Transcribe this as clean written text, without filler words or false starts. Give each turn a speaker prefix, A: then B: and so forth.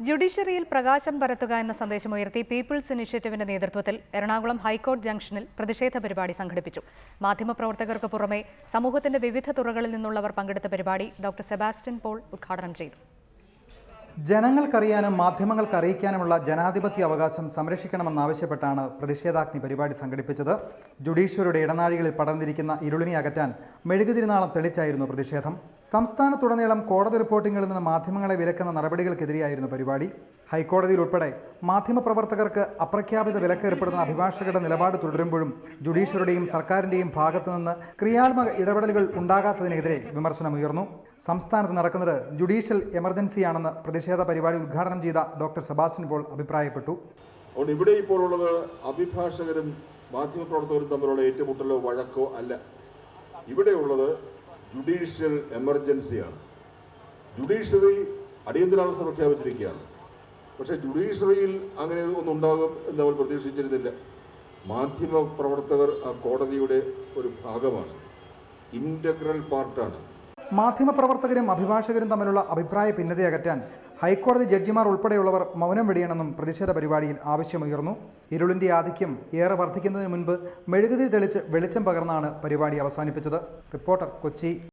A: ജുഡീഷ്യറിയിൽ പ്രകാശം പരത്തുക എന്ന സന്ദേശമുയർത്തി പീപ്പിൾസ് ഇനിഷ്യേറ്റീവിന്റെ നേതൃത്വത്തിൽ എറണാകുളം ഹൈക്കോടതി ജംഗ്ഷനിൽ പ്രതിഷേധ പരിപാടി സംഘടിപ്പിച്ചു. മാധ്യമപ്രവർത്തകർക്ക് പുറമെ സമൂഹത്തിന്റെ വിവിധ തുറകളിൽ നിന്നുള്ളവർ പങ്കെടുത്ത പരിപാടി ഡോക്ടർ സെബാസ്റ്റ്യൻ പോൾ ഉദ്ഘാടനം ചെയ്തു.
B: ജനങ്ങൾക്കറിയാനും മാധ്യമങ്ങൾക്ക് അറിയിക്കാനുമുള്ള ജനാധിപത്യ അവകാശം സംരക്ഷിക്കണമെന്നാവശ്യപ്പെട്ടാണ് പ്രതിഷേധാഗ്നി പരിപാടി സംഘടിപ്പിച്ചത്. ജുഡീഷ്യറിയുടെ ഇടനാഴികളിൽ പടർന്നിരിക്കുന്ന ഇരുളിനെ അകറ്റാൻ മെഴുകുതിരിനാളം തെളിച്ചായിരുന്നു പ്രതിഷേധം. സംസ്ഥാനത്തുടനീളം കോടതി റിപ്പോർട്ടിങ്ങിൽ നിന്ന് മാധ്യമങ്ങളെ വിലക്കുന്ന നടപടികൾക്കെതിരെയായിരുന്നു പരിപാടി. ഹൈക്കോടതിയിൽ ഉൾപ്പെടെ മാധ്യമപ്രവർത്തകർക്ക് അപ്രഖ്യാപിത വിലക്ക് ഏർപ്പെടുത്തുന്ന അഭിഭാഷകരുടെ നിലപാട് തുടരുമ്പോഴും ജുഡീഷ്യറിയുടെയും സർക്കാരിന്റെയും ഭാഗത്തുനിന്ന് ക്രിയാത്മക ഇടപെടലുകൾ ഉണ്ടാകാത്തതിനെതിരെ വിമർശനമുയർന്നു. സംസ്ഥാനത്ത് നടക്കുന്നത് ജുഡീഷ്യൽ എമർജൻസിയാണെന്ന് പ്രതിഷേധ പരിപാടി ഉദ്ഘാടനം ചെയ്ത ഡോക്ടർ സെബാസ്റ്റ്യൻ പോൾ അഭിപ്രായപ്പെട്ടു.
C: ഇവിടെ ഇപ്പോൾ ഉള്ളത് അഭിഭാഷകരും മാധ്യമപ്രവർത്തകരും തമ്മിലുള്ള ഏറ്റുമുട്ടലോ വഴക്കോ അല്ല. ഇവിടെയുള്ളത് ജുഡീഷ്യൽ എമർജൻസിയാണ്. ജുഡീഷ്യറി അടിയന്തരാവസ്ഥ പ്രഖ്യാപിച്ചിരിക്കുകയാണ്. പക്ഷേ ജുഡീഷ്യറിയിൽ അങ്ങനെ ഒന്നുണ്ടാകും എന്ന് നമ്മൾ പ്രതീക്ഷിച്ചിരുന്നില്ല. മാധ്യമപ്രവർത്തകർ ആ കോടതിയുടെ ഒരു ഭാഗമാണ്, ഇൻ്റഗ്രൽ പാർട്ടാണ്.
B: മാധ്യമപ്രവർത്തകരും അഭിഭാഷകരും തമ്മിലുള്ള അഭിപ്രായ ഭിന്നതയകറ്റാൻ ഹൈക്കോടതി ജഡ്ജിമാർ ഉൾപ്പെടെയുള്ളവർ മൗനം വെടിയണമെന്നും പ്രതിഷേധ പരിപാടിയിൽ ആവശ്യമുയർന്നു. ഇരുളിന്റെ ആധിക്യം ഏറെ വർദ്ധിക്കുന്നതിന് മുൻപ് മെഴുകുതിരി തെളിച്ച് വെളിച്ചം പകർന്നാണ് പരിപാടി അവസാനിപ്പിച്ചത്. റിപ്പോർട്ടർ, കൊച്ചി.